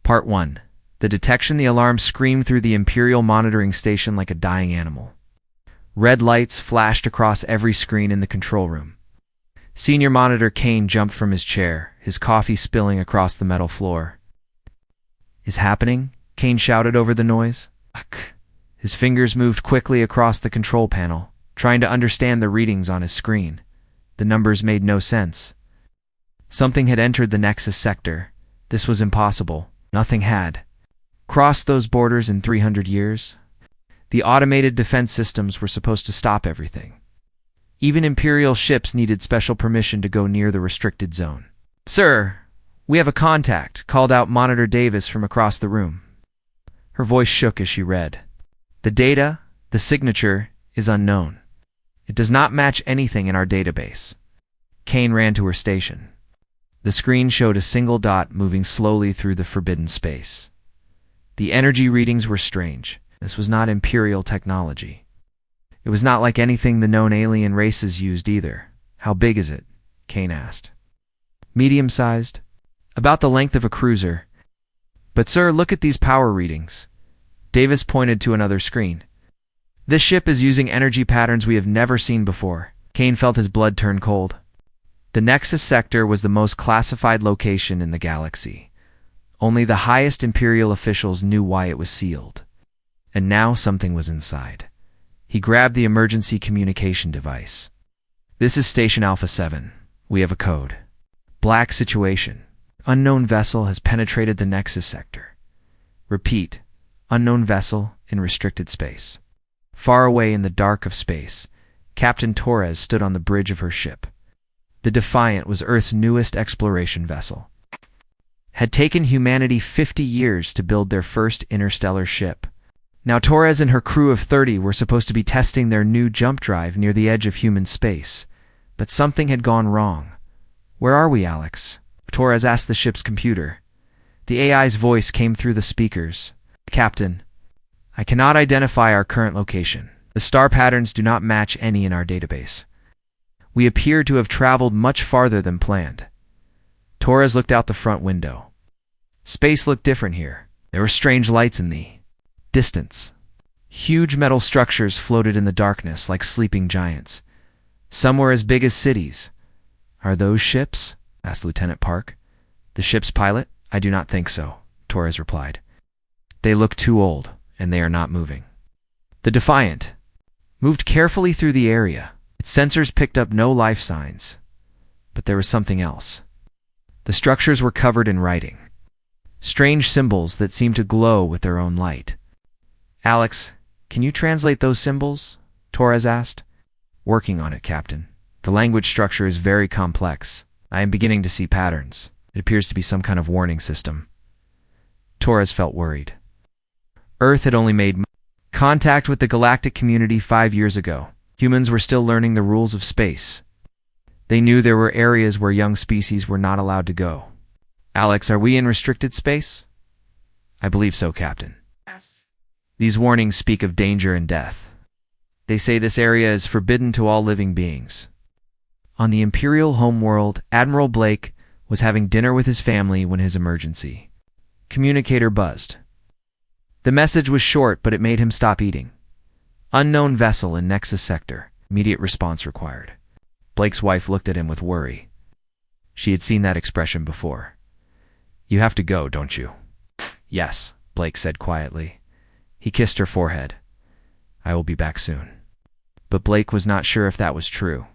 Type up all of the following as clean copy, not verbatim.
Part 1. The detection. The alarm screamed through the Imperial monitoring station like a dying animal. Red lights flashed across every screen in the control room. Senior Monitor Kane jumped from his chair, his coffee spilling across the metal floor. "Is happening?" Kane shouted over the noise. His fingers moved quickly across the control panel, trying to understand the readings on his screen. The numbers made no sense. Something had entered the Nexus sector. This was impossible. Nothing had crossed those borders in 300 years. The automated defense systems were supposed to stop everything. Even Imperial ships needed special permission to go near the restricted zone. "Sir, we have a contact," called out Monitor Davis from across the room. Her voice shook as she read. "The data, the signature, is unknown. It does not match anything in our database." Kane ran to her station. The screen showed a single dot moving slowly through the forbidden space. The energy readings were strange. This was not Imperial technology. It was not like anything the known alien races used either. "How big is it?" Kane asked. "Medium-sized. About the length of a cruiser." "But sir, look at these power readings." Davis pointed to another screen. "This ship is using energy patterns we have never seen before." Kane felt his blood turn cold. The Nexus sector was the most classified location in the galaxy. Only the highest Imperial officials knew why it was sealed. And now something was inside. He grabbed the emergency communication device. "This is Station Alpha 7. We have a code. Black situation. Unknown vessel has penetrated the Nexus sector. Repeat, unknown vessel in restricted space." Far away in the dark of space, Captain Torres stood on the bridge of her ship. The Defiant was Earth's newest exploration vessel. Had taken humanity 50 years to build their first interstellar ship. Now Torres and her crew of 30 were supposed to be testing their new jump drive near the edge of human space. But something had gone wrong. "Where are we, Alex?" Torres asked the ship's computer. The AI's voice came through the speakers. "Captain, I cannot identify our current location. The star patterns do not match any in our database. We appear to have traveled much farther than planned." Torres looked out the front window. Space looked different here. There were strange lights in the distance. Huge metal structures floated in the darkness like sleeping giants. Some were as big as cities. "Are those ships?" asked Lieutenant Park. "The ship's pilot? I do not think so," Torres replied. "They look too old, and they are not moving." The Defiant moved carefully through the area. Its sensors picked up no life signs. But there was something else. The structures were covered in writing. Strange symbols that seemed to glow with their own light. "Alex, can you translate those symbols?" Torres asked. "Working on it, Captain. The language structure is very complex. I am beginning to see patterns. It appears to be some kind of warning system." Torres felt worried. Earth had only made contact with the galactic community 5 years ago. Humans were still learning the rules of space. They knew there were areas where young species were not allowed to go. "Alex, are we in restricted space?" "I believe so, Captain. These warnings speak of danger and death. They say this area is forbidden to all living beings." On the Imperial homeworld, Admiral Blake was having dinner with his family when his emergency communicator buzzed. The message was short, but it made him stop eating. "Unknown vessel in Nexus sector. Immediate response required." Blake's wife looked at him with worry. She had seen that expression before. "You have to go, don't you?" "Yes," Blake said quietly. He kissed her forehead. "I will be back soon." But Blake was not sure if that was true.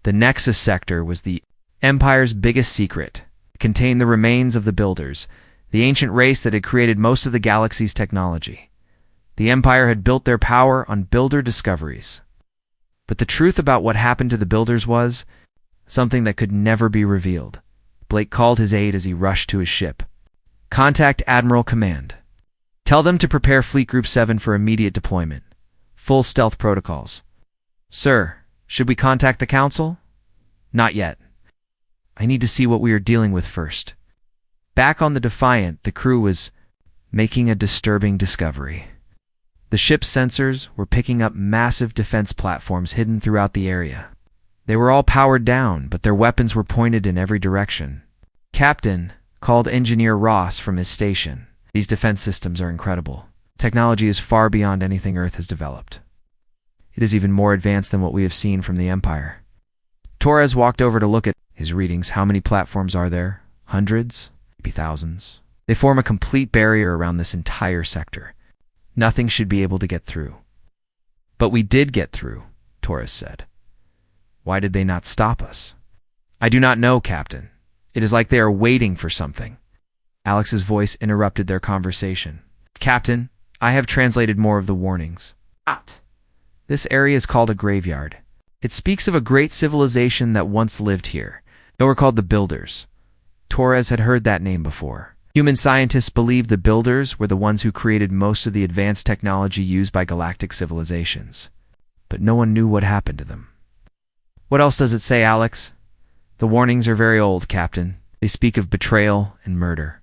The Nexus sector was the Empire's biggest secret. It contained the remains of the Builders, the ancient race that had created most of the galaxy's technology. The Empire had built their power on Builder discoveries. But the truth about what happened to the Builders was something that could never be revealed. Blake called his aide as he rushed to his ship. "Contact Admiral Command. Tell them to prepare Fleet Group 7 for immediate deployment. Full stealth protocols." "Sir, should we contact the Council?" "Not yet. I need to see what we are dealing with first." Back on the Defiant, the crew was making a disturbing discovery. The ship's sensors were picking up massive defense platforms hidden throughout the area. They were all powered down, but their weapons were pointed in every direction. "Captain," called Engineer Ross from his station. These defense systems are incredible. Technology is far beyond anything Earth has developed. It is even more advanced than what we have seen from the Empire. Torres walked over to look at his readings. How many platforms are there? Hundreds? Maybe thousands. They form a complete barrier around this entire sector. Nothing should be able to get through. But we did get through, Torres said. Why did they not stop us? I do not know, Captain. It is like they are waiting for something. Alex's voice interrupted their conversation. Captain, I have translated more of the warnings. This area is called a graveyard. It speaks of a great civilization that once lived here. They were called the Builders. Torres had heard that name before. Human scientists believed the Builders were the ones who created most of the advanced technology used by galactic civilizations. But no one knew what happened to them. What else does it say, Alex? The warnings are very old, Captain. They speak of betrayal and murder.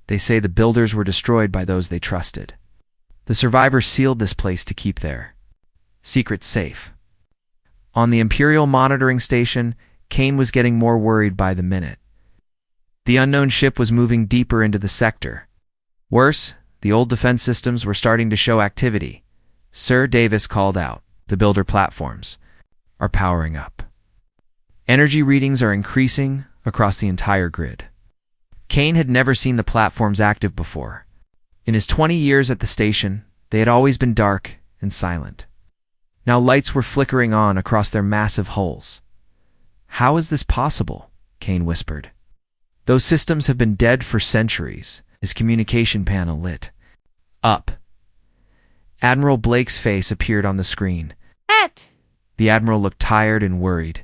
They say the Builders were destroyed by those they trusted. The survivors sealed this place to keep their secret safe. On the Imperial monitoring station, Kane was getting more worried by the minute. The unknown ship was moving deeper into the sector. Worse, the old defense systems were starting to show activity. Sir Davis called out. The Builder platforms are powering up. Energy readings are increasing across the entire grid. Kane had never seen the platforms active before. In his 20 years at the station, they had always been dark and silent. Now lights were flickering on across their massive hulls. How is this possible? Kane whispered. Those systems have been dead for centuries. His communication panel lit up. Admiral Blake's face appeared on the screen. The Admiral looked tired and worried.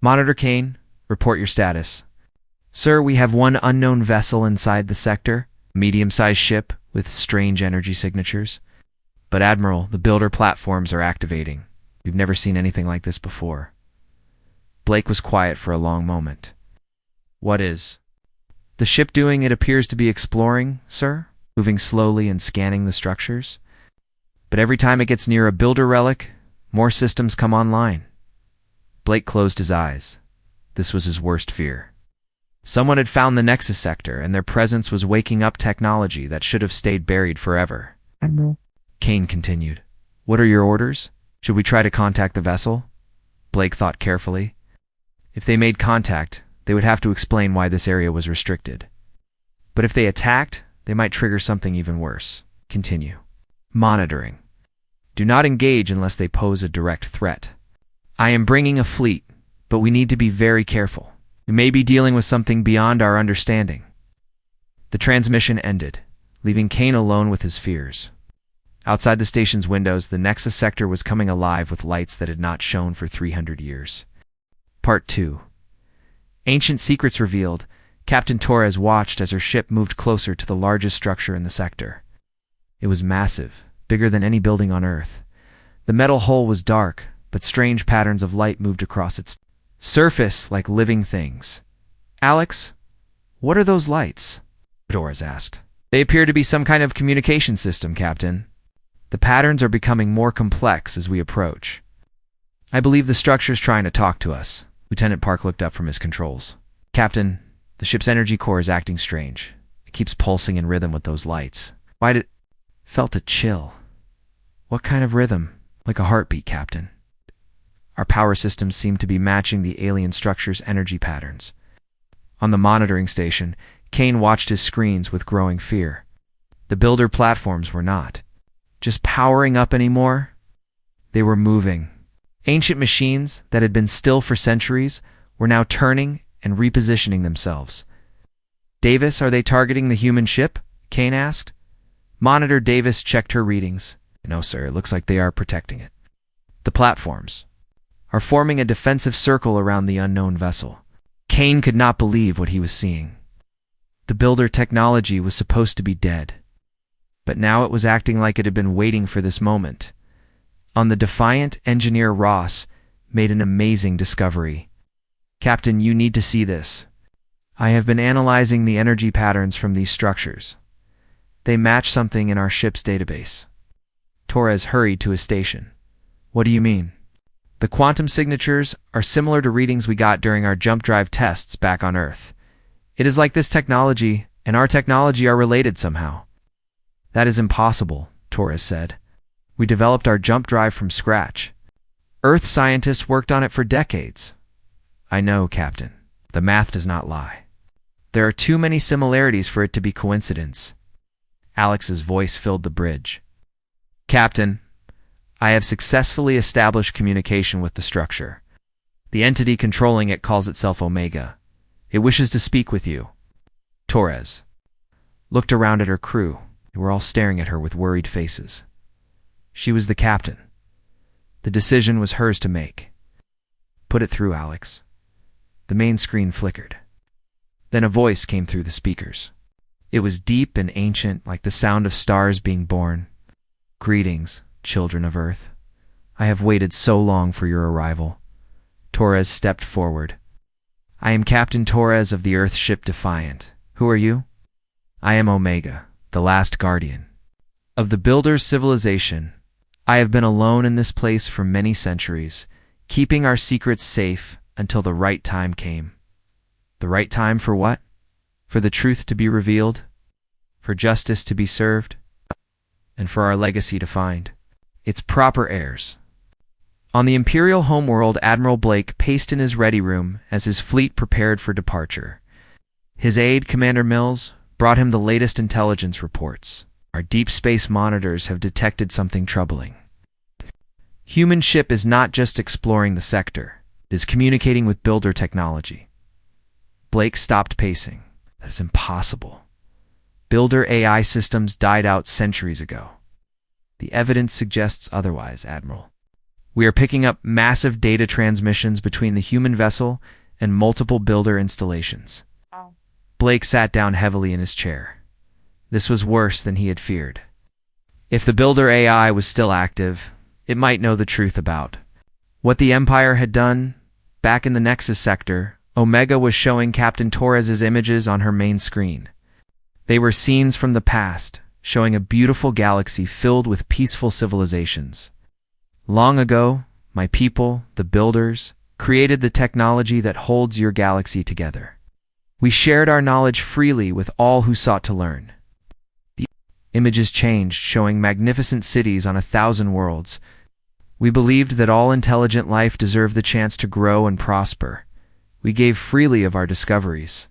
Monitor Kane, report your status. Sir, we have one unknown vessel inside the sector, a medium-sized ship with strange energy signatures. But Admiral, the Builder platforms are activating. We've never seen anything like this before. Blake was quiet for a long moment. What is the ship doing? It appears to be exploring, sir, moving slowly and scanning the structures. But every time it gets near a Builder relic, more systems come online. Blake closed his eyes. This was his worst fear. Someone had found the Nexus sector, and their presence was waking up technology that should have stayed buried forever. Admiral. Kane continued. What are your orders? Should we try to contact the vessel? Blake thought carefully. If they made contact, they would have to explain why this area was restricted. But if they attacked, they might trigger something even worse. Continue. Monitoring. Do not engage unless they pose a direct threat. I am bringing a fleet, but we need to be very careful. We may be dealing with something beyond our understanding. The transmission ended, leaving Kane alone with his fears. Outside the station's windows, the Nexus sector was coming alive with lights that had not shone for 300 years. Part 2. Ancient secrets revealed. Captain Torres watched as her ship moved closer to the largest structure in the sector. It was massive, bigger than any building on Earth. The metal hull was dark, but strange patterns of light moved across its surface like living things. Alex, what are those lights? Torres asked. They appear to be some kind of communication system, Captain. The patterns are becoming more complex as we approach. I believe the structure's trying to talk to us. Lieutenant Park looked up from his controls. Captain, the ship's energy core is acting strange. It keeps pulsing in rhythm with those lights. Why did... Felt a chill. What kind of rhythm? Like a heartbeat, Captain. Our power systems seem to be matching the alien structure's energy patterns. On the monitoring station, Kane watched his screens with growing fear. The Builder platforms were not just powering up anymore. They were moving. Ancient machines that had been still for centuries were now turning and repositioning themselves. Davis, are they targeting the human ship? Kane asked. Monitor Davis checked her readings. No, sir, it looks like they are protecting it. The platforms are forming a defensive circle around the unknown vessel. Kane could not believe what he was seeing. The Builder technology was supposed to be dead, but now it was acting like it had been waiting for this moment. On the defiant, Engineer Ross made an amazing discovery. Captain, you need to see this. I have been analyzing the energy patterns from these structures. They match something in our ship's database. Torres hurried to his station. What do you mean? The quantum signatures are similar to readings we got during our jump drive tests back on Earth. It is like this technology and our technology are related somehow. That is impossible, Torres said. We developed our jump drive from scratch. Earth scientists worked on it for decades. I know, Captain. The math does not lie. There are too many similarities for it to be coincidence. Alex's voice filled the bridge. Captain, I have successfully established communication with the structure. The entity controlling it calls itself Omega. It wishes to speak with you. Torres looked around at her crew. They were all staring at her with worried faces. She was the captain. The decision was hers to make. Put it through, Alex. The main screen flickered. Then a voice came through the speakers. It was deep and ancient, like the sound of stars being born. Greetings, children of Earth. I have waited so long for your arrival. Torres stepped forward. I am Captain Torres of the Earth ship Defiant. Who are you? I am Omega, the last guardian of the Builder's civilization. I have been alone in this place for many centuries, keeping our secrets safe until the right time came. The right time for what? For the truth to be revealed, for justice to be served, and for our legacy to find its proper heirs. On the Imperial homeworld, Admiral Blake paced in his ready room as his fleet prepared for departure. His aide, Commander Mills, brought him the latest intelligence reports. Our deep space monitors have detected something troubling. Human ship is not just exploring the sector, it is communicating with Builder technology. Blake stopped pacing. That is impossible. Builder AI systems died out centuries ago. The evidence suggests otherwise, Admiral. We are picking up massive data transmissions between the human vessel and multiple Builder installations. Blake sat down heavily in his chair. This was worse than he had feared. If the Builder AI was still active, it might know the truth about what the Empire had done. Back in the Nexus sector, Omega was showing Captain Torres's images on her main screen. They were scenes from the past, showing a beautiful galaxy filled with peaceful civilizations. Long ago, my people, the Builders, created the technology that holds your galaxy together. We shared our knowledge freely with all who sought to learn. The images changed, showing magnificent cities on 1,000 worlds. We believed that all intelligent life deserved the chance to grow and prosper. We gave freely of our discoveries.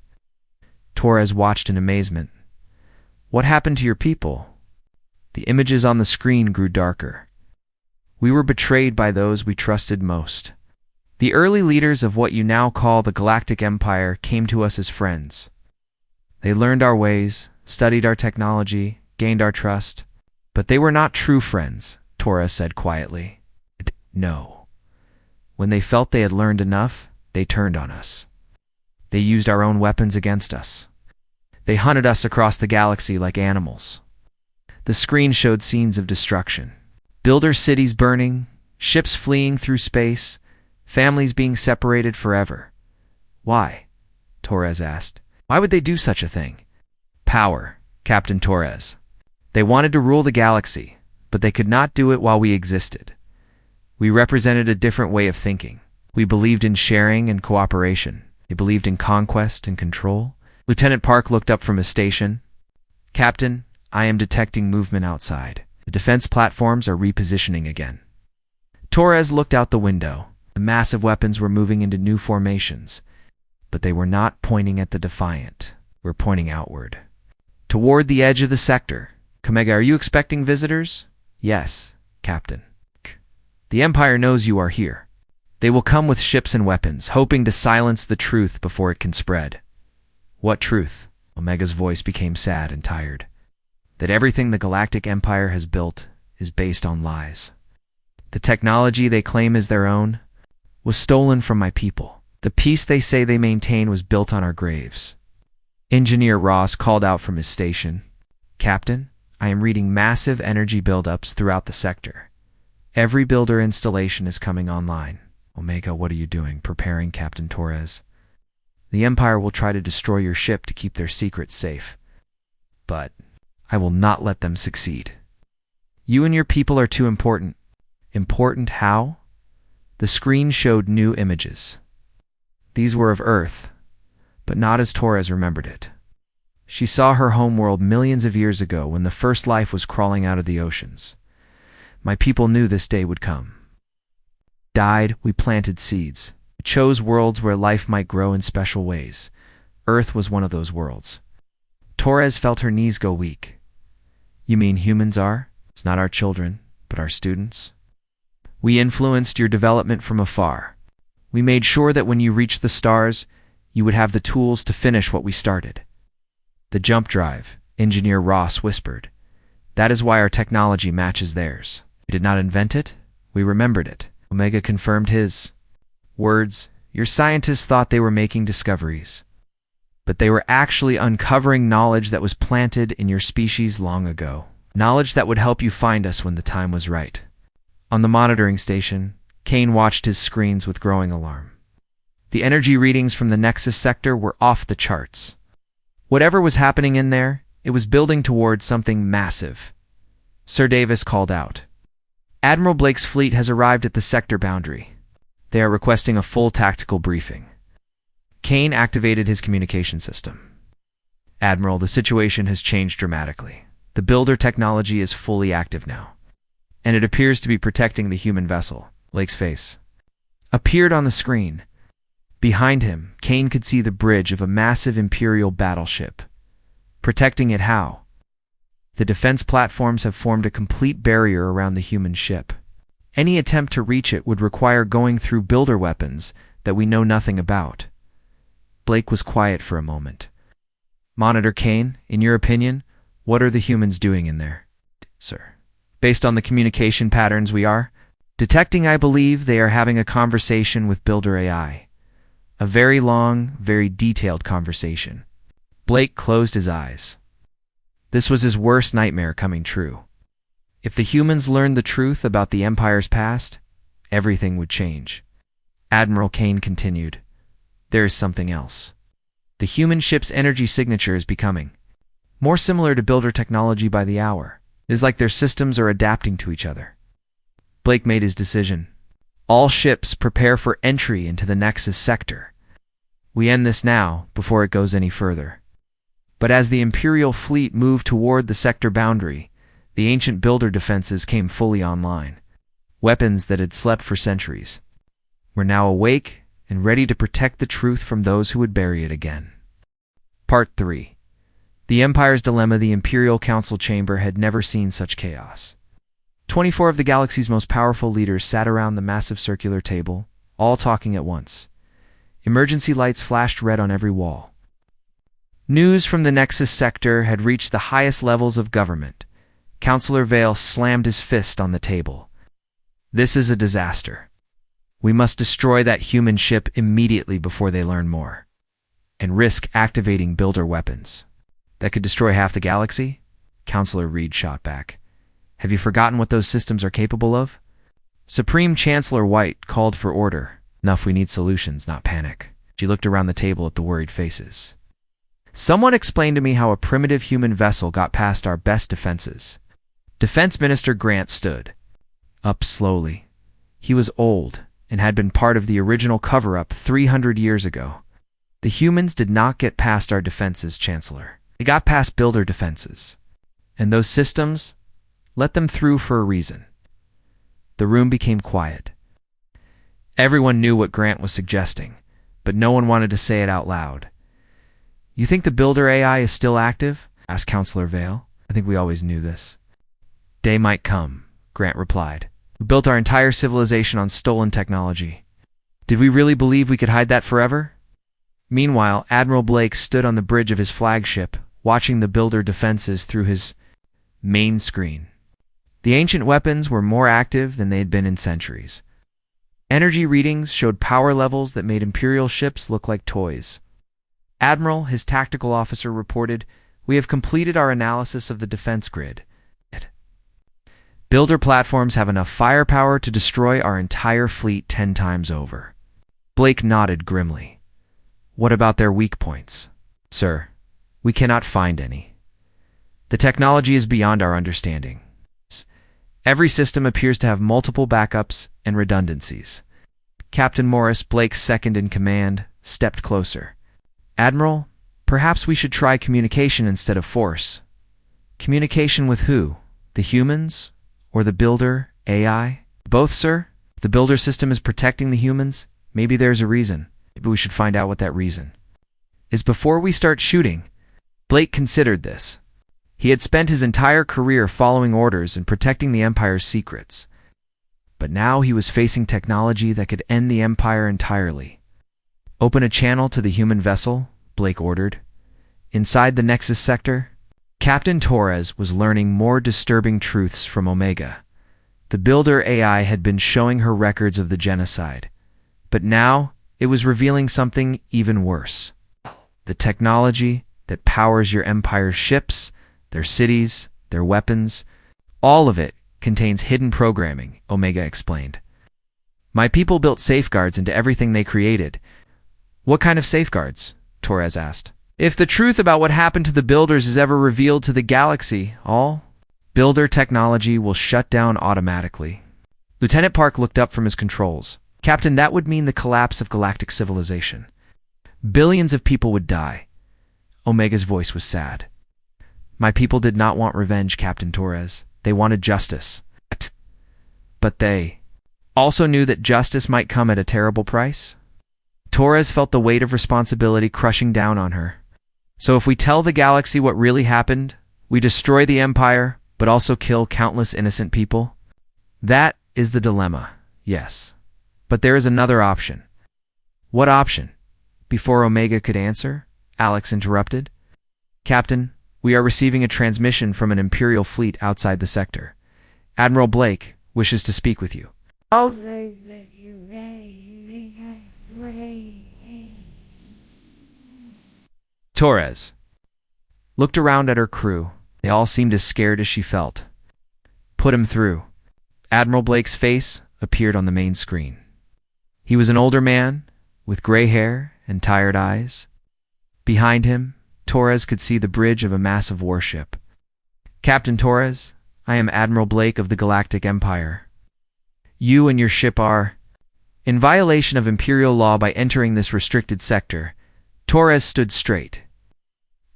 Torres watched in amazement. What happened to your people? The images on the screen grew darker. We were betrayed by those we trusted most. The early leaders of what you now call the Galactic Empire came to us as friends. They learned our ways, studied our technology, gained our trust. But they were not true friends, Torres said quietly. No. When they felt they had learned enough, they turned on us. They used our own weapons against us. They hunted us across the galaxy like animals. The screen showed scenes of destruction. Builder cities burning, ships fleeing through space, families being separated forever. Why? Torres asked. Why would they do such a thing? Power, Captain Torres. They wanted to rule the galaxy, but they could not do it while we existed. We represented a different way of thinking. We believed in sharing and cooperation. They believed in conquest and control. Lieutenant Park looked up from his station. Captain, I am detecting movement outside. The defense platforms are repositioning again. Torres looked out the window. The massive weapons were moving into new formations. But they were not pointing at the Defiant. They were pointing outward. Toward the edge of the sector. Omega, are you expecting visitors? Yes, Captain. The Empire knows you are here. They will come with ships and weapons, hoping to silence the truth before it can spread. What truth? Omega's voice became sad and tired. That everything the Galactic Empire has built is based on lies. The technology they claim is their own was stolen from my people. The peace they say they maintain was built on our graves. Engineer Ross called out from his station. Captain, I am reading massive energy buildups throughout the sector. Every Builder installation is coming online. Omega, what are you doing? Preparing, Captain Torres. The Empire will try to destroy your ship to keep their secrets safe. But I will not let them succeed. You and your people are too important. Important how? The screen showed new images. These were of Earth, but not as Torres remembered it. She saw her homeworld millions of years ago when the first life was crawling out of the oceans. My people knew this day would come. Died, we planted seeds. We chose worlds where life might grow in special ways. Earth was one of those worlds. Torres felt her knees go weak. You mean humans are? It's not our children, but our students? We influenced your development from afar. We made sure that when you reached the stars, you would have the tools to finish what we started. The jump drive, Engineer Ross whispered. That is why our technology matches theirs. We did not invent it, we remembered it. Omega confirmed his words. Your scientists thought they were making discoveries, but they were actually uncovering knowledge that was planted in your species long ago. Knowledge that would help you find us when the time was right. On the monitoring station, Kane watched his screens with growing alarm. The energy readings from the Nexus sector were off the charts. Whatever was happening in there, it was building towards something massive. Sir Davis called out. Admiral Blake's fleet has arrived at the sector boundary. They are requesting a full tactical briefing. Kane activated his communication system. Admiral, the situation has changed dramatically. The builder technology is fully active now, and it appears to be protecting the human vessel. Blake's face appeared on the screen. Behind him, Kane could see the bridge of a massive Imperial battleship. Protecting it how? The defense platforms have formed a complete barrier around the human ship. Any attempt to reach it would require going through builder weapons that we know nothing about. Blake was quiet for a moment. Monitor Kane, in your opinion, what are the humans doing in there? Sir. Based on the communication patterns we are detecting, I believe they are having a conversation with Builder AI. A very long, very detailed conversation. Blake closed his eyes. This was his worst nightmare coming true. If the humans learned the truth about the Empire's past, everything would change. Admiral Kane continued. There is something else. The human ship's energy signature is becoming more similar to builder technology by the hour. It is like their systems are adapting to each other. Blake made his decision. All ships prepare for entry into the Nexus sector. We end this now, before it goes any further. But as the Imperial fleet moved toward the sector boundary, the ancient builder defenses came fully online. Weapons that had slept for centuries were now awake and ready to protect the truth from those who would bury it again. Part 3. The Empire's Dilemma. The Imperial Council chamber had never seen such chaos. 24 of the galaxy's most powerful leaders sat around the massive circular table, all talking at once. Emergency lights flashed red on every wall. News from the Nexus sector had reached the highest levels of government. Councillor Vale slammed his fist on the table. This is a disaster. We must destroy that human ship immediately before they learn more, and risk activating builder weapons. That could destroy half the galaxy? Councillor Reed shot back. Have you forgotten what those systems are capable of? Supreme Chancellor White called for order. Enough, we need solutions, not panic. She looked around the table at the worried faces. Someone explained to me how a primitive human vessel got past our best defenses. Defense Minister Grant stood up slowly. He was old and had been part of the original cover-up 300 years ago. The humans did not get past our defenses, Chancellor. They got past builder defenses. And those systems, let them through for a reason. The room became quiet. Everyone knew what Grant was suggesting, but no one wanted to say it out loud. You think the builder AI is still active? Asked Councillor Vale. I think we always knew this. Day might come, Grant replied. We built our entire civilization on stolen technology. Did we really believe we could hide that forever? Meanwhile, Admiral Blake stood on the bridge of his flagship, watching the builder defenses through his main screen. The ancient weapons were more active than they had been in centuries. Energy readings showed power levels that made Imperial ships look like toys. Admiral, his tactical officer, reported, "We have completed our analysis of the defense grid. Builder platforms have enough firepower to destroy our entire fleet 10 times over." Blake nodded grimly. What about their weak points? Sir, we cannot find any. The technology is beyond our understanding. Every system appears to have multiple backups and redundancies. Captain Morris, Blake's second in command, stepped closer. Admiral, perhaps we should try communication instead of force. Communication with who? The humans? Or the builder, AI? Both, sir. If the builder system is protecting the humans, maybe there's a reason. Maybe we should find out what that reason is before we start shooting. Blake considered this. He had spent his entire career following orders and protecting the Empire's secrets. But now he was facing technology that could end the Empire entirely. Open a channel to the human vessel, Blake ordered. Inside the Nexus sector, Captain Torres was learning more disturbing truths from Omega. The builder AI had been showing her records of the genocide, but now it was revealing something even worse. The technology that powers your Empire's ships, their cities, their weapons, all of it contains hidden programming, Omega explained. My people built safeguards into everything they created. What kind of safeguards? Torres asked. If the truth about what happened to the builders is ever revealed to the galaxy, all builder technology will shut down automatically. Lieutenant Park looked up from his controls. Captain, that would mean the collapse of galactic civilization. Billions of people would die. Omega's voice was sad. My people did not want revenge, Captain Torres. They wanted justice. But they also knew that justice might come at a terrible price. Torres felt the weight of responsibility crushing down on her. So if we tell the galaxy what really happened, we destroy the Empire, but also kill countless innocent people? That is the dilemma, yes. But there is another option. What option? Before Omega could answer, Alex interrupted. Captain, we are receiving a transmission from an Imperial fleet outside the sector. Admiral Blake wishes to speak with you. Torres looked around at her crew. They all seemed as scared as she felt. Put him through. Admiral Blake's face appeared on the main screen. He was an older man with gray hair and tired eyes. Behind him, Torres could see the bridge of a massive warship. Captain Torres, I am Admiral Blake of the Galactic Empire. You and your ship are in violation of Imperial law by entering this restricted sector. Torres stood straight.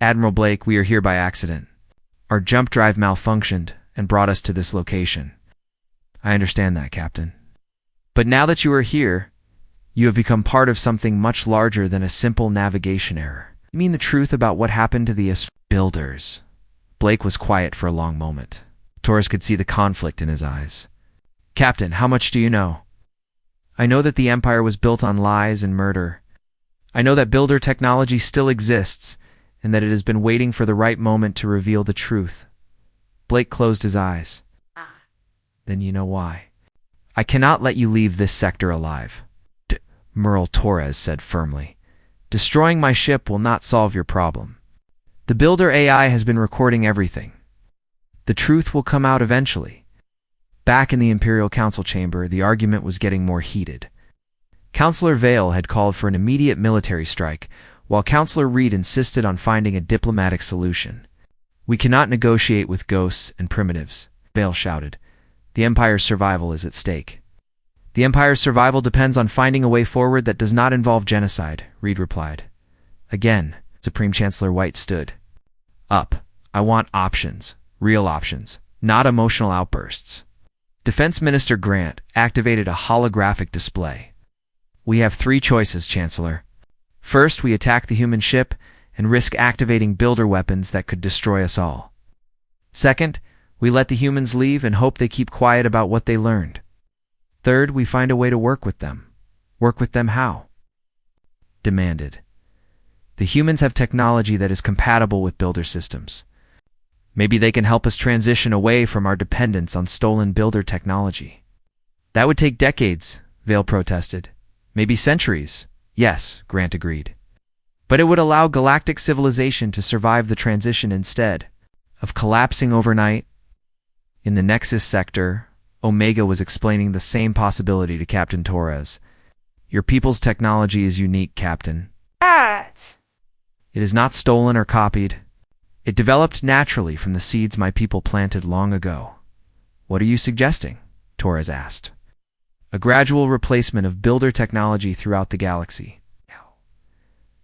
Admiral Blake, we are here by accident. Our jump drive malfunctioned and brought us to this location. I understand that, Captain. But now that you are here, you have become part of something much larger than a simple navigation error. You mean the truth about what happened to the builders? Blake was quiet for a long moment. Torres could see the conflict in his eyes. Captain, how much do you know? I know that the Empire was built on lies and murder. I know that builder technology still exists, and that it has been waiting for the right moment to reveal the truth. Blake closed his eyes. Then you know why. I cannot let you leave this sector alive. Merle Torres said firmly. Destroying my ship will not solve your problem. The builder AI has been recording everything. The truth will come out eventually. Back in the Imperial Council chamber, the argument was getting more heated. Councillor Vale had called for an immediate military strike, while Councillor Reed insisted on finding a diplomatic solution. We cannot negotiate with ghosts and primitives, Vale shouted. The Empire's survival is at stake. The Empire's survival depends on finding a way forward that does not involve genocide, Reed replied. Again, Supreme Chancellor White stood up. I want options, real options, not emotional outbursts. Defense Minister Grant activated a holographic display. We have three choices, Chancellor. First, we attack the human ship and risk activating builder weapons that could destroy us all. Second, we let the humans leave and hope they keep quiet about what they learned. Third, we find a way to work with them. Work with them how? Demanded. The humans have technology that is compatible with builder systems. Maybe they can help us transition away from our dependence on stolen builder technology. That would take decades, Vale protested. Maybe centuries. Yes, Grant agreed. But it would allow galactic civilization to survive the transition instead of collapsing overnight. In the Nexus sector, Omega was explaining the same possibility to Captain Torres. Your people's technology is unique, Captain. It is not stolen or copied. It developed naturally from the seeds my people planted long ago. What are you suggesting? Torres asked. A gradual replacement of builder technology throughout the galaxy.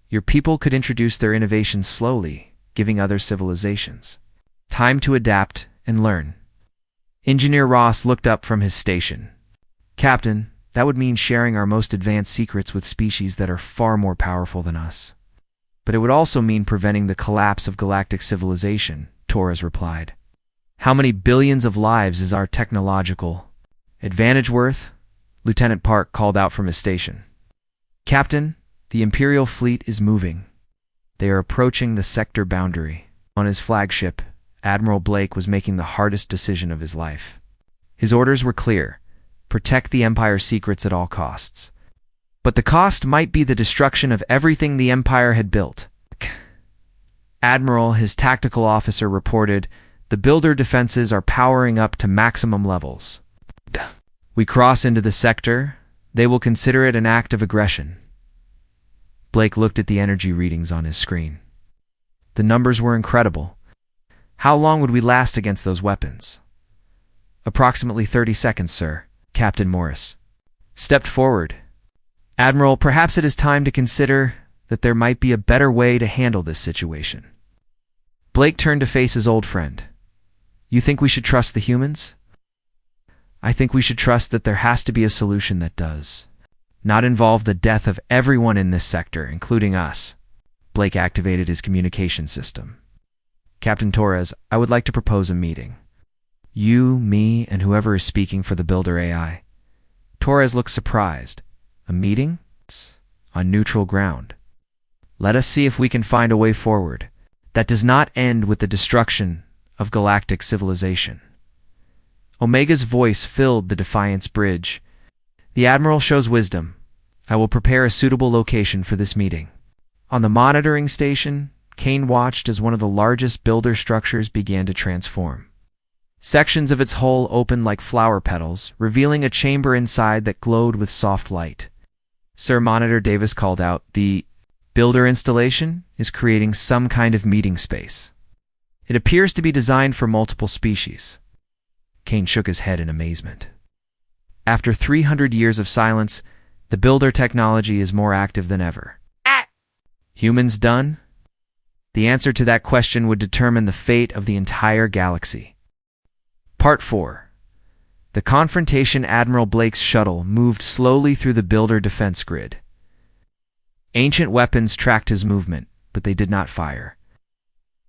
Your people could introduce their innovations slowly, giving other civilizations time to adapt and learn. Engineer Ross looked up from his station. Captain, that would mean sharing our most advanced secrets with species that are far more powerful than us. But it would also mean preventing the collapse of galactic civilization, Torres replied. How many billions of lives is our technological advantage worth? Lieutenant Park called out from his station. Captain, the Imperial fleet is moving. They are approaching the sector boundary. On his flagship, Admiral Blake was making the hardest decision of his life. His orders were clear: protect the Empire's secrets at all costs. But the cost might be the destruction of everything the Empire had built. Admiral, his tactical officer, reported, the builder defenses are powering up to maximum levels. We cross into the sector, they will consider it an act of aggression. Blake looked at the energy readings on his screen. The numbers were incredible. How long would we last against those weapons? Approximately 30 seconds, sir, Captain Morris stepped forward. Admiral, perhaps it is time to consider that there might be a better way to handle this situation. Blake turned to face his old friend. You think we should trust the humans? I think we should trust that there has to be a solution that does not involve the death of everyone in this sector, including us. Blake activated his communication system. Captain Torres, I would like to propose a meeting. You, me, and whoever is speaking for the Builder AI. Torres looked surprised. A meeting? On neutral ground. Let us see if we can find a way forward that does not end with the destruction of galactic civilization. Omega's voice filled the Defiance Bridge. The Admiral shows wisdom. I will prepare a suitable location for this meeting. On the monitoring station, Kane watched as one of the largest builder structures began to transform. Sections of its hull opened like flower petals, revealing a chamber inside that glowed with soft light. Sir Monitor Davis called out, the builder installation is creating some kind of meeting space. It appears to be designed for multiple species. Kane shook his head in amazement. After 300 years of silence, the builder technology is more active than ever. Humans done? The answer to that question would determine the fate of the entire galaxy. Part 4. The confrontation. Admiral Blake's shuttle moved slowly through the builder defense grid. Ancient weapons tracked his movement, but they did not fire.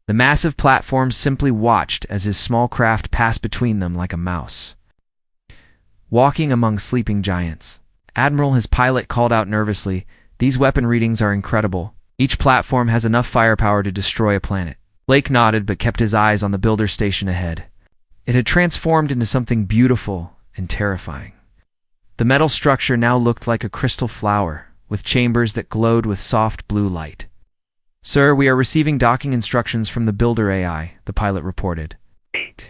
The massive platforms simply watched as his small craft passed between them like a mouse. Walking among sleeping giants, Admiral, his pilot, called out nervously, these weapon readings are incredible. Each platform has enough firepower to destroy a planet. Blake nodded but kept his eyes on the builder station ahead. It had transformed into something beautiful and terrifying. The metal structure now looked like a crystal flower, with chambers that glowed with soft blue light. Sir, we are receiving docking instructions from the Builder AI, the pilot reported. 8.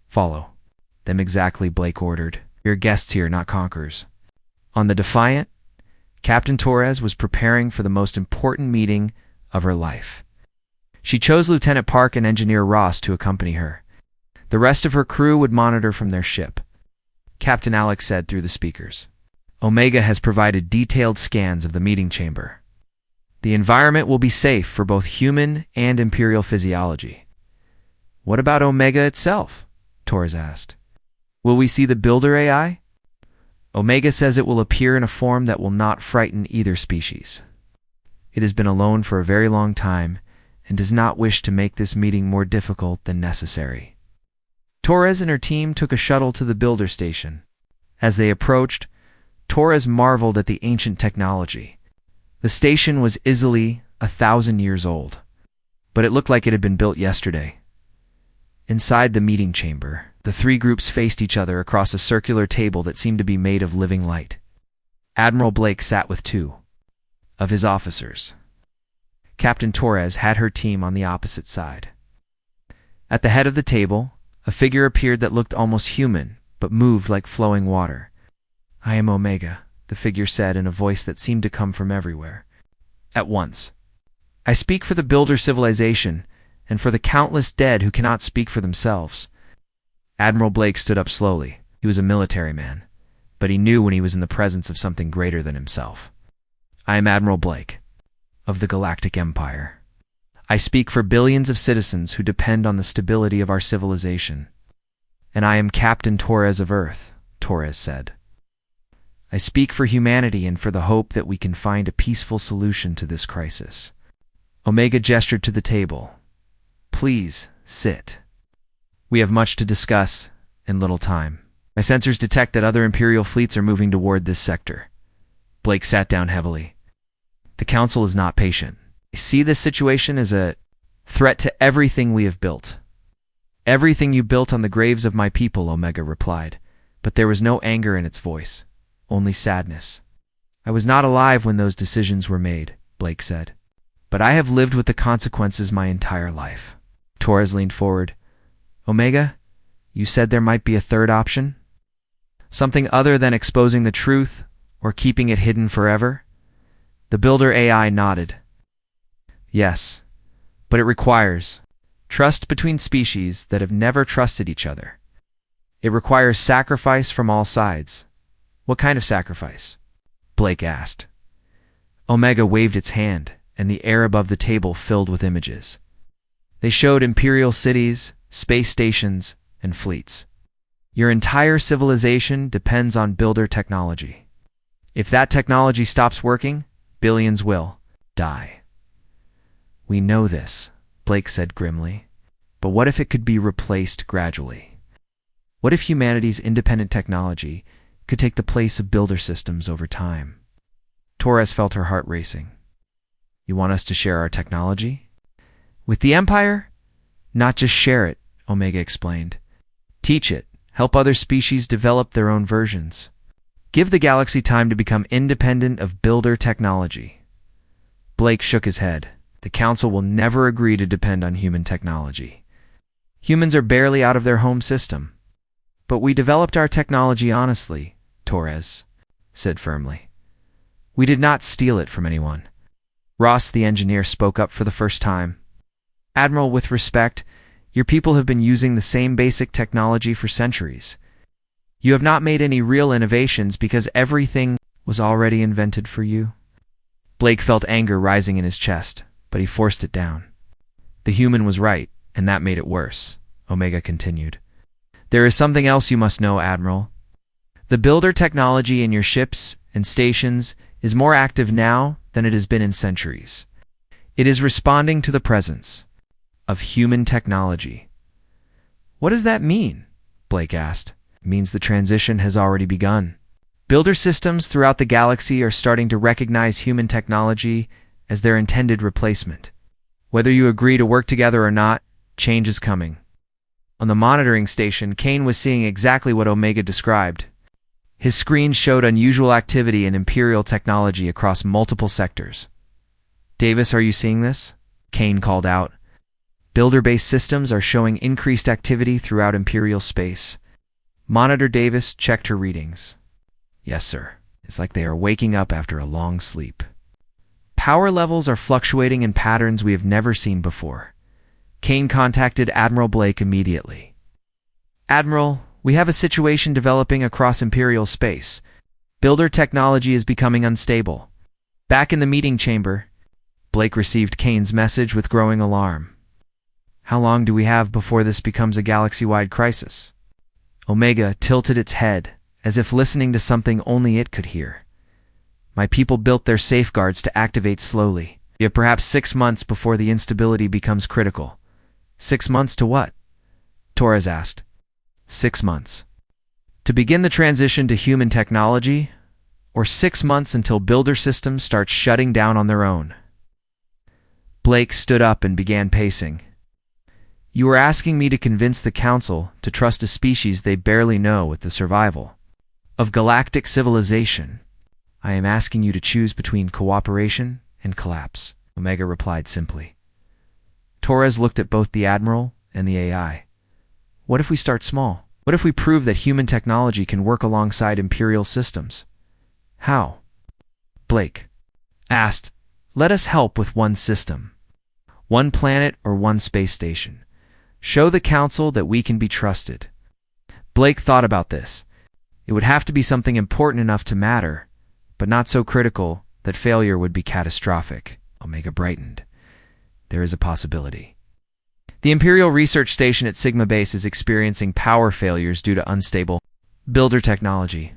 Follow them exactly, Blake ordered. You're guests here, not conquerors. On the Defiant, Captain Torres was preparing for the most important meeting of her life. She chose Lieutenant Park and Engineer Ross to accompany her. The rest of her crew would monitor from their ship. Captain Alex said through the speakers. Omega has provided detailed scans of the meeting chamber. The environment will be safe for both human and Imperial physiology. What about Omega itself? Torres asked. Will we see the Builder AI? Omega says it will appear in a form that will not frighten either species. It has been alone for a very long time and does not wish to make this meeting more difficult than necessary. Torres and her team took a shuttle to the Builder station. As they approached, Torres marveled at the ancient technology. The station was easily 1,000 years old, but it looked like it had been built yesterday. Inside the meeting chamber, the three groups faced each other across a circular table that seemed to be made of living light. Admiral Blake sat with two of his officers. Captain Torres had her team on the opposite side. At the head of the table, a figure appeared that looked almost human, but moved like flowing water. I am Omega, the figure said in a voice that seemed to come from everywhere. At once. I speak for the Builder civilization, and for the countless dead who cannot speak for themselves. Admiral Blake stood up slowly. He was a military man, but he knew when he was in the presence of something greater than himself. I am Admiral Blake. of the Galactic Empire. I speak for billions of citizens who depend on the stability of our civilization. And I am Captain Torres of Earth, Torres said. I speak for humanity and for the hope that we can find a peaceful solution to this crisis. Omega gestured to the table. Please, sit. We have much to discuss and little time. My sensors detect that other Imperial fleets are moving toward this sector. Blake sat down heavily. The Council is not patient. I see this situation as a threat to everything we have built. Everything you built on the graves of my people, Omega replied, but there was no anger in its voice, only sadness. I was not alive when those decisions were made, Blake said, but I have lived with the consequences my entire life. Torres leaned forward. Omega, you said there might be a third option? Something other than exposing the truth or keeping it hidden forever? The Builder AI nodded. Yes, but it requires trust between species that have never trusted each other. It requires sacrifice from all sides. What kind of sacrifice? Blake asked. Omega waved its hand, and the air above the table filled with images. They showed Imperial cities, space stations, and fleets. Your entire civilization depends on Builder technology. If that technology stops working, billions will die. We know this, Blake said grimly. But what if it could be replaced gradually? What if humanity's independent technology could take the place of Builder systems over time? Torres felt her heart racing. You want us to share our technology? With the Empire? Not just share it, Omega explained. Teach it. Help other species develop their own versions. Give the galaxy time to become independent of Builder technology. Blake shook his head. The Council will never agree to depend on human technology. Humans are barely out of their home system. But we developed our technology honestly, Torres said firmly. We did not steal it from anyone. Ross, the engineer, spoke up for the first time. Admiral, with respect, your people have been using the same basic technology for centuries. You have not made any real innovations because everything was already invented for you. Blake felt anger rising in his chest, but he forced it down. The human was right, and that made it worse, Omega continued. There is something else you must know, Admiral. The Builder technology in your ships and stations is more active now than it has been in centuries. It is responding to the presence of human technology. What does that mean? Blake asked. It means the transition has already begun. Builder systems throughout the galaxy are starting to recognize human technology as their intended replacement. Whether you agree to work together or not, change is coming. On the monitoring station, Kane was seeing exactly what Omega described. His screen showed unusual activity in Imperial technology across multiple sectors. Davis, are you seeing this? Kane called out. Builder-based systems are showing increased activity throughout Imperial space. Monitor Davis checked her readings. Yes, sir. It's like they are waking up after a long sleep. Power levels are fluctuating in patterns we have never seen before. Kane contacted Admiral Blake immediately. Admiral, we have a situation developing across Imperial space. Builder technology is becoming unstable. Back in the meeting chamber, Blake received Kane's message with growing alarm. How long do we have before this becomes a galaxy-wide crisis? Omega tilted its head, as if listening to something only it could hear. My people built their safeguards to activate slowly. We have perhaps 6 months before the instability becomes critical. 6 months to what? Torres asked. 6 months. To begin the transition to human technology, or 6 months until Builder systems start shutting down on their own. Blake stood up and began pacing. You are asking me to convince the Council to trust a species they barely know with the survival of galactic civilization. I am asking you to choose between cooperation and collapse, Omega replied simply. Torres looked at both the Admiral and the AI. What if we start small? What if we prove that human technology can work alongside Imperial systems? How? Blake asked. Let us help with one system. One planet or one space station. Show the Council that we can be trusted. Blake thought about this. It would have to be something important enough to matter, but not so critical that failure would be catastrophic. Omega brightened. There is a possibility. The Imperial Research Station at Sigma Base is experiencing power failures due to unstable builder technology.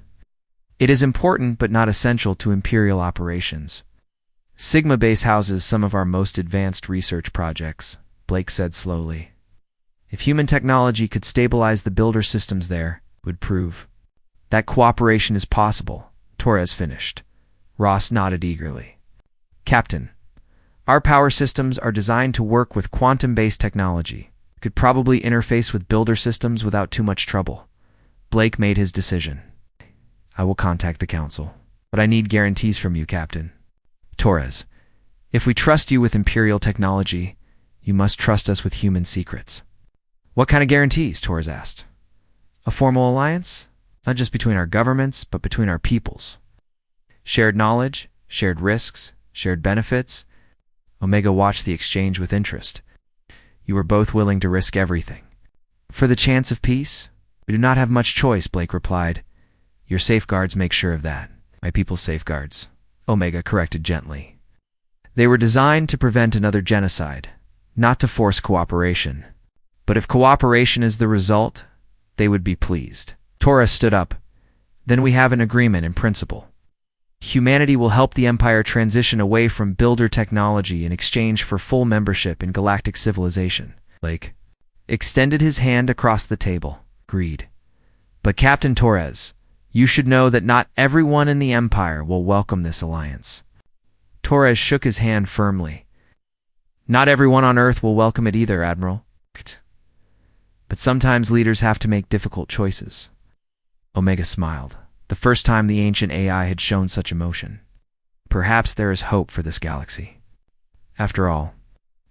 It is important but not essential to Imperial operations. Sigma Base houses some of our most advanced research projects, Blake said slowly. If human technology could stabilize the builder systems there, it would prove that cooperation is possible, Torres finished. Ross nodded eagerly. Captain, our power systems are designed to work with quantum-based technology. Could probably interface with builder systems without too much trouble. Blake made his decision. I will contact the Council, but I need guarantees from you, Captain. Torres, if we trust you with Imperial technology, you must trust us with human secrets. What kind of guarantees? Torres asked. A formal alliance? Not just between our governments, but between our peoples. Shared knowledge, shared risks, shared benefits. Omega watched the exchange with interest. You were both willing to risk everything. For the chance of peace? We do not have much choice, Blake replied. Your safeguards make sure of that. My people's safeguards, Omega corrected gently. They were designed to prevent another genocide, not to force cooperation. But if cooperation is the result, they would be pleased. Torres stood up. Then we have an agreement in principle. Humanity will help the Empire transition away from builder technology in exchange for full membership in galactic civilization. Blake extended his hand across the table. Agreed. But Captain Torres, you should know that not everyone in the Empire will welcome this alliance. Torres shook his hand firmly. Not everyone on Earth will welcome it either, Admiral. But sometimes leaders have to make difficult choices. Omega smiled. The first time the ancient AI had shown such emotion. Perhaps there is hope for this galaxy. After all,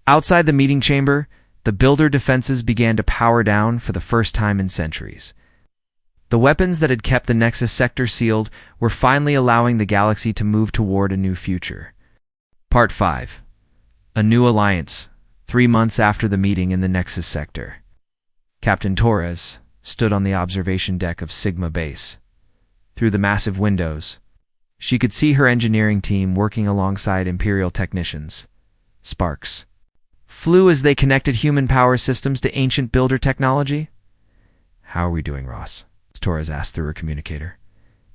outside the meeting chamber, the builder defenses began to power down for the first time in centuries. The weapons that had kept the Nexus sector sealed were finally allowing the galaxy to move toward a new future. Part 5. A New Alliance, 3 months after the meeting in the Nexus sector. Captain Torres stood on the observation deck of Sigma Base. Through the massive windows, she could see her engineering team working alongside Imperial technicians. Sparks flew as they connected human power systems to ancient builder technology. How are we doing, Ross? Torres asked through her communicator.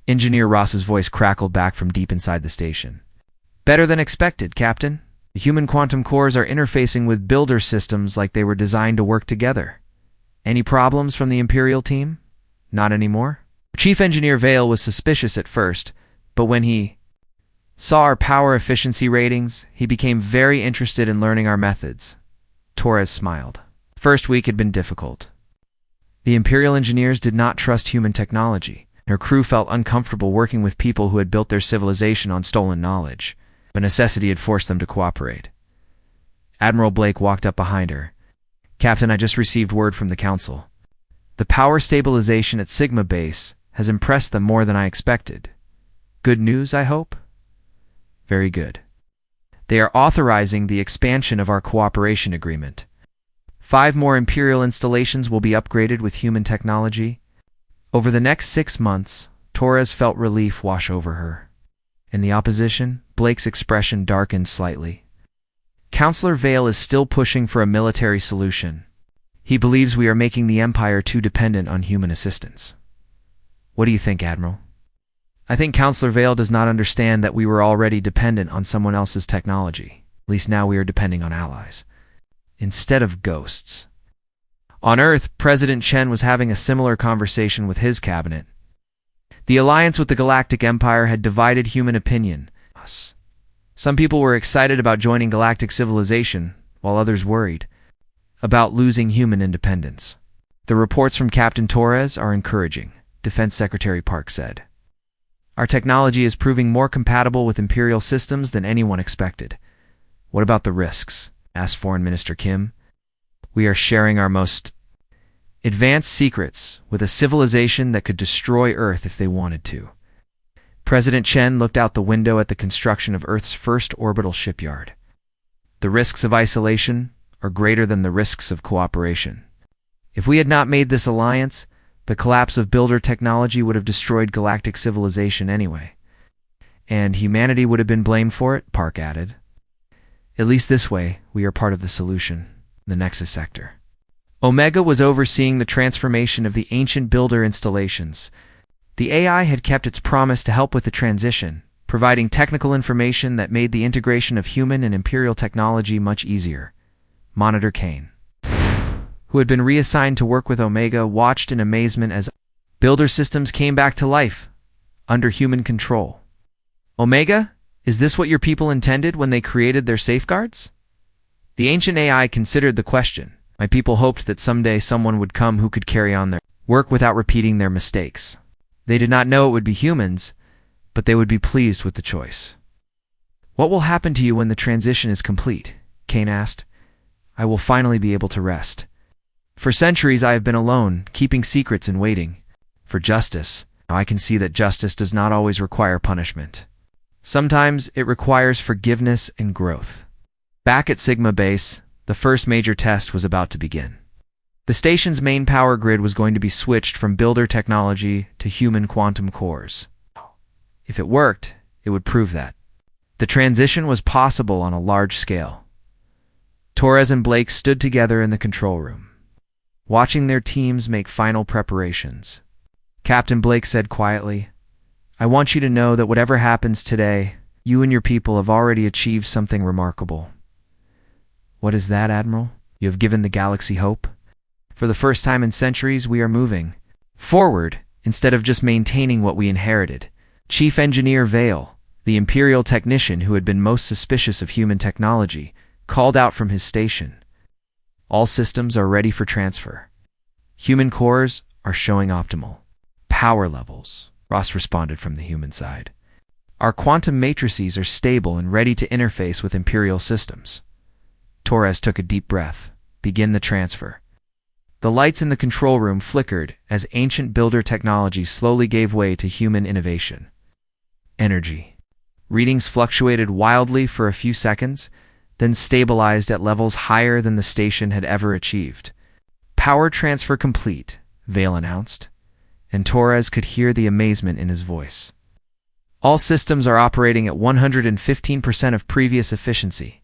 Engineer Ross's voice crackled back from deep inside the station. Better than expected, Captain. The human quantum cores are interfacing with builder systems like they were designed to work together. Any problems from the Imperial team? Not anymore? Chief Engineer Vale was suspicious at first, but when he saw our power efficiency ratings, he became very interested in learning our methods. Torres smiled. First week had been difficult. The Imperial engineers did not trust human technology. Her crew felt uncomfortable working with people who had built their civilization on stolen knowledge, but necessity had forced them to cooperate. Admiral Blake walked up behind her. Captain, I just received word from the Council. The power stabilization at Sigma Base has impressed them more than I expected. Good news, I hope? Very good. They are authorizing the expansion of our cooperation agreement. 5 more Imperial installations will be upgraded with human technology. Over the next 6 months, Torres felt relief wash over her. In the opposition, Blake's expression darkened slightly. Counselor Vale is still pushing for a military solution. He believes we are making the Empire too dependent on human assistance. What do you think, Admiral? I think Counselor Vale does not understand that we were already dependent on someone else's technology. At least now we are depending on allies, instead of ghosts. On Earth, President Chen was having a similar conversation with his cabinet. The alliance with the Galactic Empire had divided human opinion. Some people were excited about joining galactic civilization, while others worried about losing human independence. The reports from Captain Torres are encouraging, Defense Secretary Park said. Our technology is proving more compatible with Imperial systems than anyone expected. What about the risks? Asked Foreign Minister Kim. We are sharing our most advanced secrets with a civilization that could destroy Earth if they wanted to. President Chen looked out the window at the construction of Earth's first orbital shipyard. The risks of isolation are greater than the risks of cooperation. If we had not made this alliance, the collapse of builder technology would have destroyed galactic civilization anyway. And humanity would have been blamed for it, Park added. At least this way, we are part of the solution, the Nexus sector. Omega was overseeing the transformation of the ancient builder installations. The AI had kept its promise to help with the transition, providing technical information that made the integration of human and Imperial technology much easier. Monitor Kane, who had been reassigned to work with Omega, watched in amazement as builder systems came back to life, under human control. Omega, is this what your people intended when they created their safeguards? The ancient AI considered the question. My people hoped that someday someone would come who could carry on their work without repeating their mistakes. They did not know it would be humans, but they would be pleased with the choice. What will happen to you when the transition is complete? Kane asked. I will finally be able to rest. For centuries I have been alone, keeping secrets and waiting for justice. Now I can see that justice does not always require punishment. Sometimes it requires forgiveness and growth. Back at Sigma Base, the first major test was about to begin. The station's main power grid was going to be switched from builder technology to human quantum cores. If it worked, it would prove that the transition was possible on a large scale. Torres and Blake stood together in the control room, watching their teams make final preparations. Captain Blake said quietly, I want you to know that whatever happens today, you and your people have already achieved something remarkable. What is that, Admiral? You have given the galaxy hope? For the first time in centuries, we are moving forward instead of just maintaining what we inherited. Chief Engineer Vale, the Imperial technician who had been most suspicious of human technology, called out from his station. All systems are ready for transfer. Human cores are showing optimal power levels, Ross responded from the human side. Our quantum matrices are stable and ready to interface with Imperial systems. Torres took a deep breath. Begin the transfer. The lights in the control room flickered as ancient builder technology slowly gave way to human innovation. Energy. Readings fluctuated wildly for a few seconds, then stabilized at levels higher than the station had ever achieved. Power transfer complete, Vale announced, and Torres could hear the amazement in his voice. All systems are operating at 115% of previous efficiency.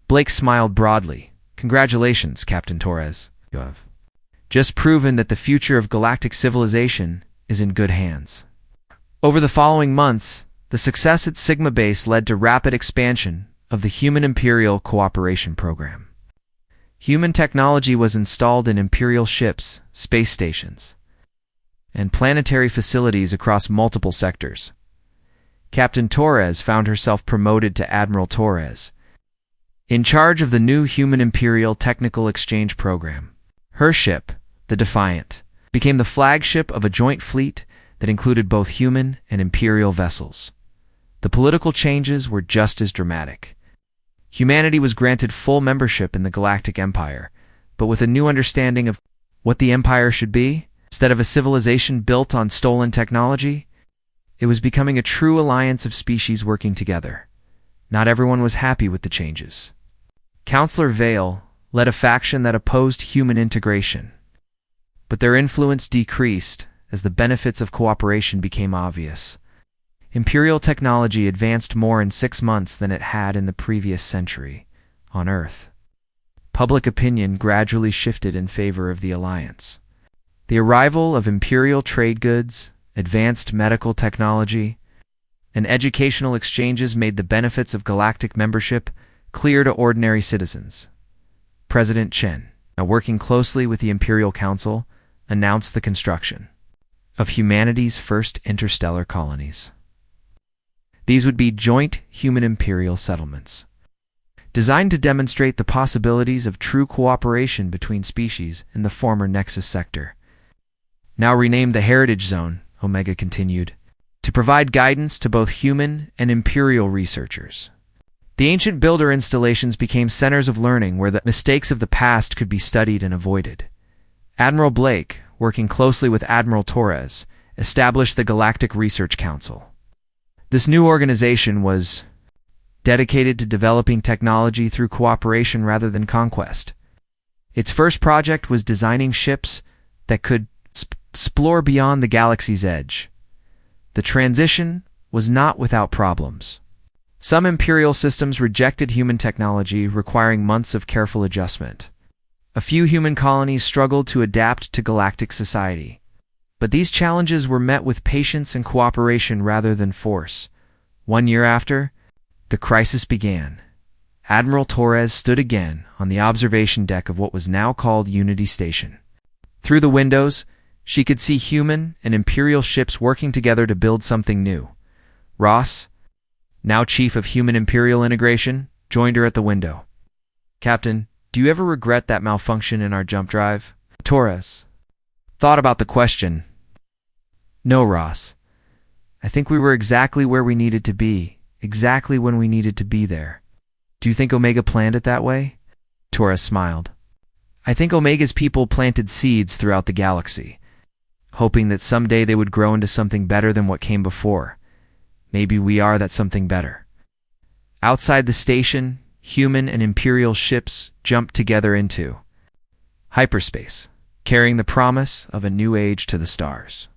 Blake smiled broadly. Congratulations, Captain Torres. You have just proven that the future of galactic civilization is in good hands. Over the following months, the success at Sigma Base led to rapid expansion of the Human-Imperial Cooperation Program. Human technology was installed in Imperial ships, space stations, and planetary facilities across multiple sectors. Captain Torres found herself promoted to Admiral Torres, in charge of the new Human Imperial Technical Exchange Program. Her ship, the Defiant, became the flagship of a joint fleet that included both human and Imperial vessels. The political changes were just as dramatic. Humanity was granted full membership in the Galactic Empire, but with a new understanding of what the Empire should be. Instead of a civilization built on stolen technology, it was becoming a true alliance of species working together. Not everyone was happy with the changes. Counselor Vale led a faction that opposed human integration, but their influence decreased as the benefits of cooperation became obvious. Imperial technology advanced more in 6 months than it had in the previous century on Earth. Public opinion gradually shifted in favor of the alliance. The arrival of Imperial trade goods, advanced medical technology, and educational exchanges made the benefits of galactic membership clear to ordinary citizens. President Chen, now working closely with the Imperial Council, announced the construction of humanity's first interstellar colonies. These would be joint human-imperial settlements, designed to demonstrate the possibilities of true cooperation between species in the former Nexus sector. Now renamed the Heritage Zone, Omega continued, to provide guidance to both human and Imperial researchers. The ancient builder installations became centers of learning where the mistakes of the past could be studied and avoided. Admiral Blake, working closely with Admiral Torres, established the Galactic Research Council. This new organization was dedicated to developing technology through cooperation rather than conquest. Its first project was designing ships that could explore beyond the galaxy's edge. The transition was not without problems. Some Imperial systems rejected human technology, requiring months of careful adjustment. A few human colonies struggled to adapt to galactic society. But these challenges were met with patience and cooperation rather than force. 1 year after, the crisis began. Admiral Torres stood again on the observation deck of what was now called Unity Station. Through the windows, she could see human and Imperial ships working together to build something new. Ross, now chief of Human Imperial Integration, joined her at the window. "Captain, do you ever regret that malfunction in our jump drive?" Torres thought about the question. "No, Ross. I think we were exactly where we needed to be, exactly when we needed to be there." "Do you think Omega planned it that way?" Torres smiled. "I think Omega's people planted seeds throughout the galaxy, hoping that someday they would grow into something better than what came before. Maybe we are that something better." Outside the station, human and Imperial ships jumped together into hyperspace, carrying the promise of a new age to the stars.